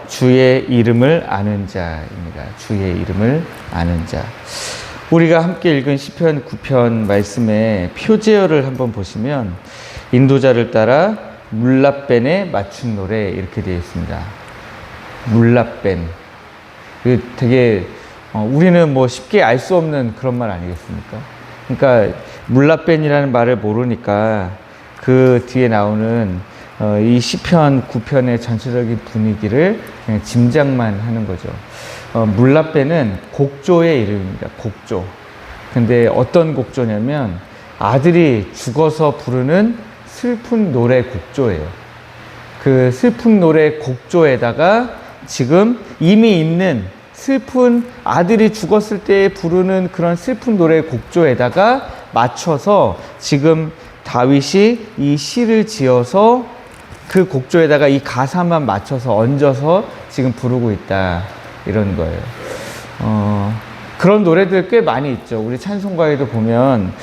주의 이름을 아는 자입니다. 주의 이름을 아는 자. 우리가 함께 읽은 시편 9편 말씀의 표제어를 한번 보시면 인도자를 따라 물라벤에 맞춘 노래 이렇게 되어 있습니다. 물라벤. 되게 우리는 뭐 쉽게 알 수 없는 그런 말 아니겠습니까? 그러니까 물라벤이라는 말을 모르니까 그 뒤에 나오는 이 시편 9편의 전체적인 분위기를 그냥 짐작만 하는 거죠. 물라벤은 곡조의 이름입니다. 곡조. 근데 어떤 곡조냐면 아들이 죽어서 부르는 슬픈 노래 곡조예요. 그 슬픈 노래 곡조에다가 지금 이미 있는 슬픈 아들이 죽었을 때 부르는 그런 슬픈 노래 곡조에다가 맞춰서 지금 다윗이 이 시를 지어서 그 곡조에다가 이 가사만 맞춰서 얹어서 지금 부르고 있다. 이런 거예요. 그런 노래들 꽤 많이 있죠. 우리 찬송가에도 보면,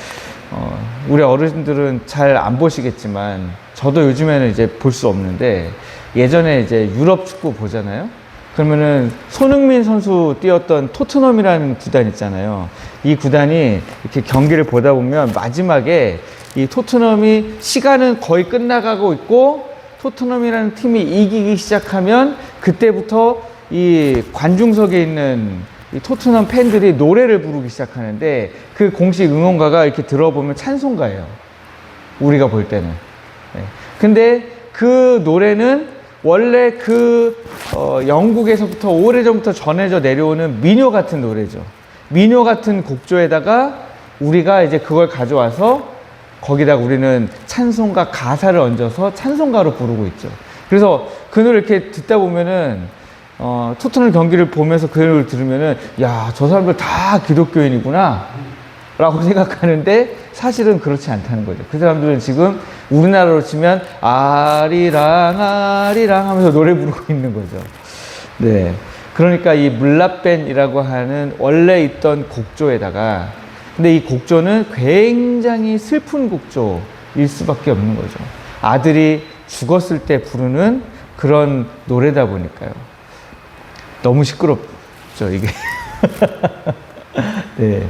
우리 어르신들은 잘 안 보시겠지만, 저도 요즘에는 이제 볼 수 없는데, 예전에 이제 유럽 축구 보잖아요? 그러면은 손흥민 선수 뛰었던 토트넘이라는 구단 있잖아요. 이 구단이 이렇게 경기를 보다 보면 마지막에 이 토트넘이 시간은 거의 끝나가고 있고, 토트넘이라는 팀이 이기기 시작하면 그때부터 이 관중석에 있는 이 토트넘 팬들이 노래를 부르기 시작하는데 그 공식 응원가가 이렇게 들어보면 찬송가예요. 우리가 볼 때는. 네. 근데 그 노래는 원래 영국에서부터 오래전부터 전해져 내려오는 민요 같은 노래죠. 민요 같은 곡조에다가 우리가 이제 그걸 가져와서 거기다가 우리는 찬송가 가사를 얹어서 찬송가로 부르고 있죠. 그래서 그 노래 이렇게 듣다 보면은 토트넘 경기를 보면서 그 노래를 들으면은 야, 저 사람들 다 기독교인이구나 라고 생각하는데 사실은 그렇지 않다는 거죠. 그 사람들은 지금 우리나라로 치면 아리랑 아리랑 하면서 노래 부르고 있는 거죠. 네. 그러니까 이 물라벤이라고 하는 원래 있던 곡조에다가 근데 이 곡조는 굉장히 슬픈 곡조일 수밖에 없는 거죠. 아들이 죽었을 때 부르는 그런 노래다 보니까요. 너무 시끄럽죠, 이게. 네.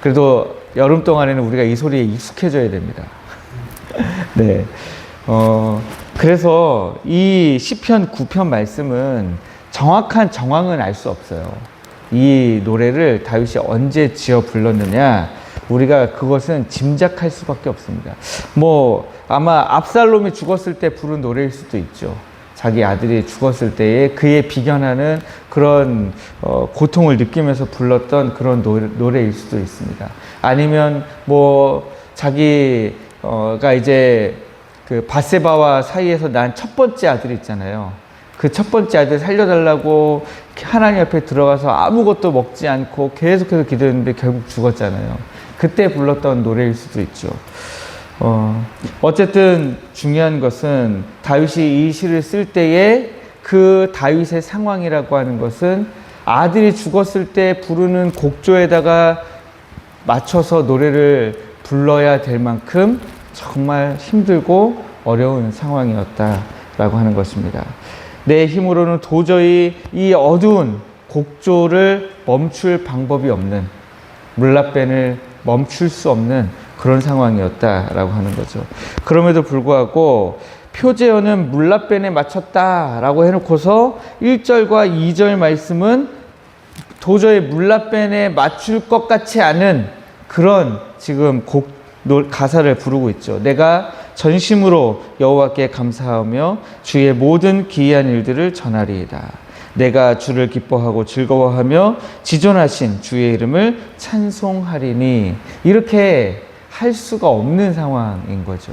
그래도 여름 동안에는 우리가 이 소리에 익숙해져야 됩니다. 네. 그래서 이 시편 9편 말씀은 정확한 정황은 알 수 없어요. 이 노래를 다윗이 언제 지어 불렀느냐, 우리가 그것은 짐작할 수밖에 없습니다. 뭐 아마 압살롬이 죽었을 때 부른 노래일 수도 있죠. 자기 아들이 죽었을 때에 그에 비견하는 그런 고통을 느끼면서 불렀던 그런 노래일 수도 있습니다. 아니면 뭐 자기가 이제 그 바세바와 사이에서 난 첫 번째 아들이 있잖아요. 그 첫 번째 아들 살려달라고 하나님 앞에 들어가서 아무것도 먹지 않고 계속해서 기도했는데 결국 죽었잖아요. 그때 불렀던 노래일 수도 있죠. 어쨌든 중요한 것은 다윗이 이 시를 쓸 때에 그 다윗의 상황이라고 하는 것은 아들이 죽었을 때 부르는 곡조에다가 맞춰서 노래를 불러야 될 만큼 정말 힘들고 어려운 상황이었다라고 하는 것입니다. 내 힘으로는 도저히 이 어두운 곡조를 멈출 방법이 없는, 물라벤을 멈출 수 없는 그런 상황이었다라고 하는 거죠. 그럼에도 불구하고 표제어는 물라벤에 맞췄다라고 해놓고서 1절과 2절 말씀은 도저히 물라벤에 맞출 것 같지 않은 그런 지금 가사를 부르고 있죠. 내가 전심으로 여호와께 감사하며 주의 모든 기이한 일들을 전하리이다. 내가 주를 기뻐하고 즐거워하며 지존하신 주의 이름을 찬송하리니, 이렇게 할 수가 없는 상황인 거죠.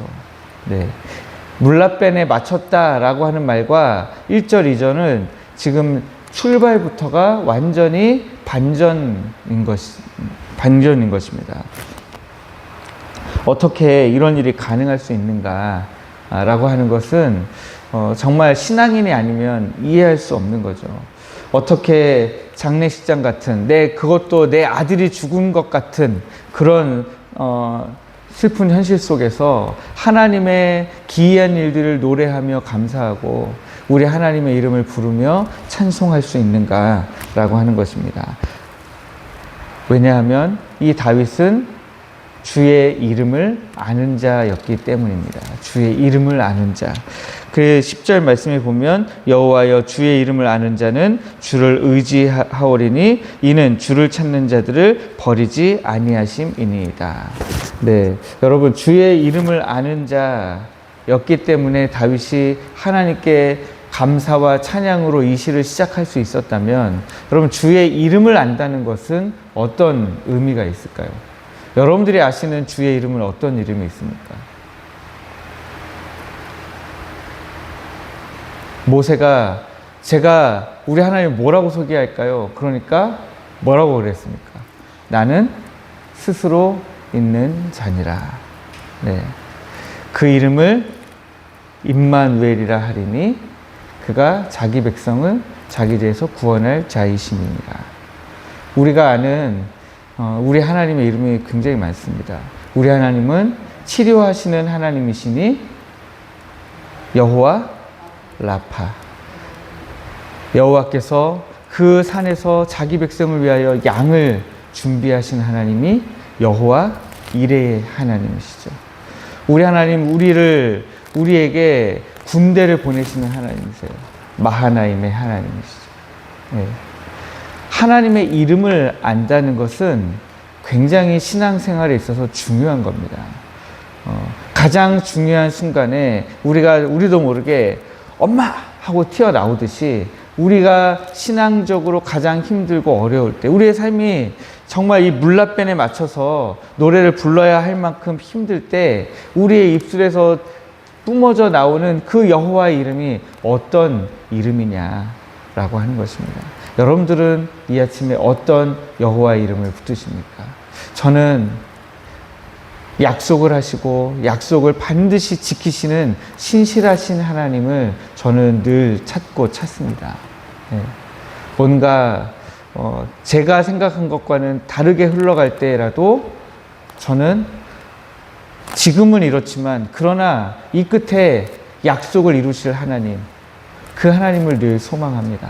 네. 물라벤에 맞췄다라고 하는 말과 1절, 2절은 지금 출발부터가 완전히 반전인 것입니다. 어떻게 이런 일이 가능할 수 있는가라고 하는 것은 정말 신앙인이 아니면 이해할 수 없는 거죠. 어떻게 장례식장 같은, 그것도 내 아들이 죽은 것 같은 그런 슬픈 현실 속에서 하나님의 기이한 일들을 노래하며 감사하고, 우리 하나님의 이름을 부르며 찬송할 수 있는가라고 하는 것입니다. 왜냐하면 이 다윗은 주의 이름을 아는 자였기 때문입니다. 주의 이름을 아는 자. 그 10절 말씀에 보면 여호와여 주의 이름을 아는 자는 주를 의지하오리니 이는 주를 찾는 자들을 버리지 아니하심이니이다. 네, 여러분 주의 이름을 아는 자였기 때문에 다윗이 하나님께 감사와 찬양으로 이 시를 시작할 수 있었다면 여러분 주의 이름을 안다는 것은 어떤 의미가 있을까요? 여러분들이 아시는 주의 이름은 어떤 이름이 있습니까? 모세가 제가 우리 하나님 뭐라고 소개할까요? 그러니까 뭐라고 그랬습니까? 나는 스스로 있는 자니라. 네. 그 이름을 임마누엘이라 하리니 그가 자기 백성을 자기 죄에서 구원할 자이심이니라. 우리가 아는 우리 하나님의 이름이 굉장히 많습니다. 우리 하나님은 치료하시는 하나님이시니 여호와 라파. 여호와께서 그 산에서 자기 백성을 위하여 양을 준비하신 하나님이 여호와 이레의 하나님이시죠. 우리 하나님 우리에게 군대를 보내시는 하나님이세요. 마하나임의 하나님이시죠. 네. 하나님의 이름을 안다는 것은 굉장히 신앙생활에 있어서 중요한 겁니다. 가장 중요한 순간에 우리도 모르게 엄마! 하고 튀어나오듯이 우리가 신앙적으로 가장 힘들고 어려울 때 우리의 삶이 정말 이 물라변에 맞춰서 노래를 불러야 할 만큼 힘들 때 우리의 입술에서 뿜어져 나오는 그 여호와의 이름이 어떤 이름이냐라고 하는 것입니다. 여러분들은 이 아침에 어떤 여호와의 이름을 붙드십니까? 저는 약속을 하시고 약속을 반드시 지키시는 신실하신 하나님을 저는 늘 찾습니다. 네. 뭔가 제가 생각한 것과는 다르게 흘러갈 때라도 저는 지금은 이렇지만 그러나 이 끝에 약속을 이루실 하나님, 그 하나님을 늘 소망합니다.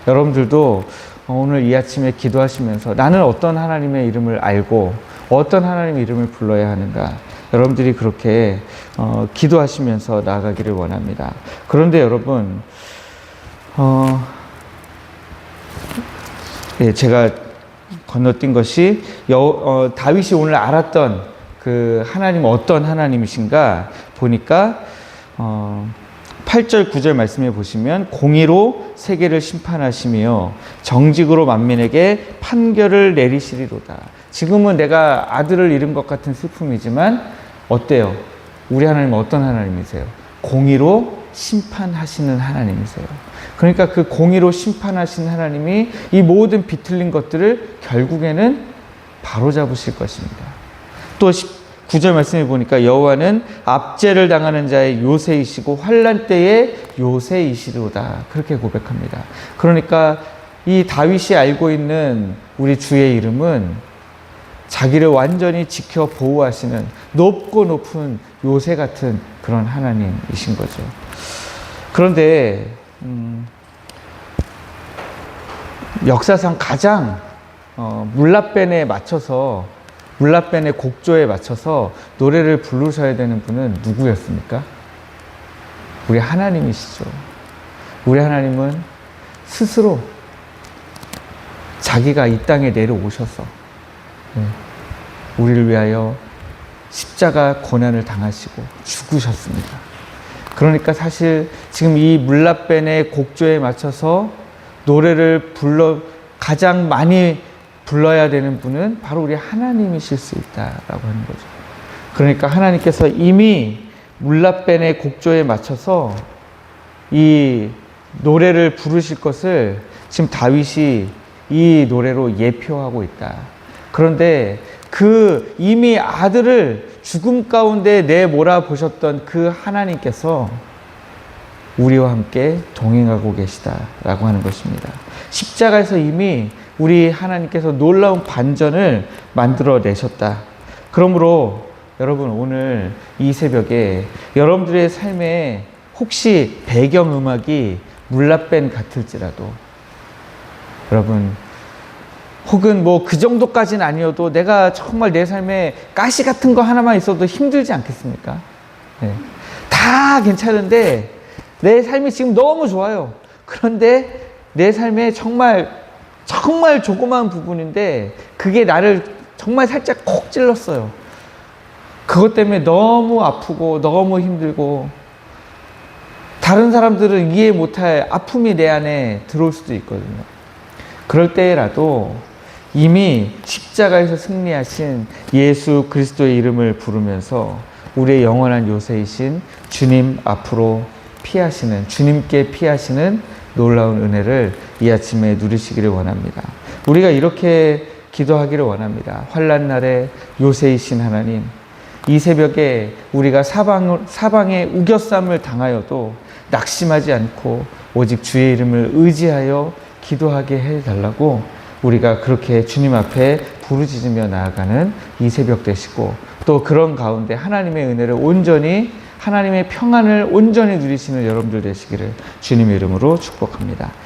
여러분들도 오늘 이 아침에 기도하시면서 나는 어떤 하나님의 이름을 알고 어떤 하나님의 이름을 불러야 하는가, 여러분들이 그렇게 기도하시면서 나아가기를 원합니다. 그런데 여러분 제가 건너뛴 것이 다윗이 오늘 알았던 그 하나님은 어떤 하나님이신가 보니까 8절 9절 말씀해 보시면 공의로 세계를 심판하시며 정직으로 만민에게 판결을 내리시리로다. 지금은 내가 아들을 잃은 것 같은 슬픔이지만 어때요? 우리 하나님은 어떤 하나님이세요? 공의로 심판하시는 하나님이세요. 그러니까 그 공의로 심판하시는 하나님이 이 모든 비틀린 것들을 결국에는 바로잡으실 것입니다. 또 9절 말씀해 보니까 여호와는 압제를 당하는 자의 요새이시고 환난 때의 요새이시로다. 그렇게 고백합니다. 그러니까 이 다윗이 알고 있는 우리 주의 이름은 자기를 완전히 지켜 보호하시는 높고 높은 요새 같은 그런 하나님이신 거죠. 그런데 역사상 가장 물라벤에 맞춰서 물라벤의 곡조에 맞춰서 노래를 부르셔야 되는 분은 누구였습니까? 우리 하나님이시죠. 우리 하나님은 스스로 자기가 이 땅에 내려오셔서 우리를 위하여 십자가 고난을 당하시고 죽으셨습니다. 그러니까 사실 지금 이 물라벤의 곡조에 맞춰서 노래를 가장 많이 불러야 되는 분은 바로 우리 하나님이실 수 있다라고 하는 거죠. 그러니까 하나님께서 이미 물라벤의 곡조에 맞춰서 이 노래를 부르실 것을 지금 다윗이 이 노래로 예표하고 있다. 그런데 그 이미 아들을 죽음 가운데 내몰아 보셨던 그 하나님께서 우리와 함께 동행하고 계시다라고 하는 것입니다. 십자가에서 이미 우리 하나님께서 놀라운 반전을 만들어내셨다. 그러므로 여러분 오늘 이 새벽에 여러분들의 삶에 혹시 배경음악이 물라밴 같을지라도 여러분, 혹은 뭐 그 정도까지는 아니어도 내가 정말 내 삶에 가시 같은 거 하나만 있어도 힘들지 않겠습니까? 네. 다 괜찮은데 내 삶이 지금 너무 좋아요. 그런데 내 삶에 정말 조그마한 부분인데 그게 나를 정말 살짝 콕 찔렀어요. 그것 때문에 너무 아프고 너무 힘들고 다른 사람들은 이해 못할 아픔이 내 안에 들어올 수도 있거든요. 그럴 때라도 이미 십자가에서 승리하신 예수 그리스도의 이름을 부르면서 우리의 영원한 요새이신 주님 앞으로 피하시는, 주님께 피하시는 놀라운 은혜를 이 아침에 누리시기를 원합니다. 우리가 이렇게 기도하기를 원합니다. 환난 날에 요새이신 하나님, 이 새벽에 우리가 사방에 우겨쌈을 당하여도 낙심하지 않고 오직 주의 이름을 의지하여 기도하게 해달라고 우리가 그렇게 주님 앞에 부르짖으며 나아가는 이 새벽 되시고, 또 그런 가운데 하나님의 은혜를 온전히, 하나님의 평안을 온전히 누리시는 여러분들 되시기를 주님의 이름으로 축복합니다.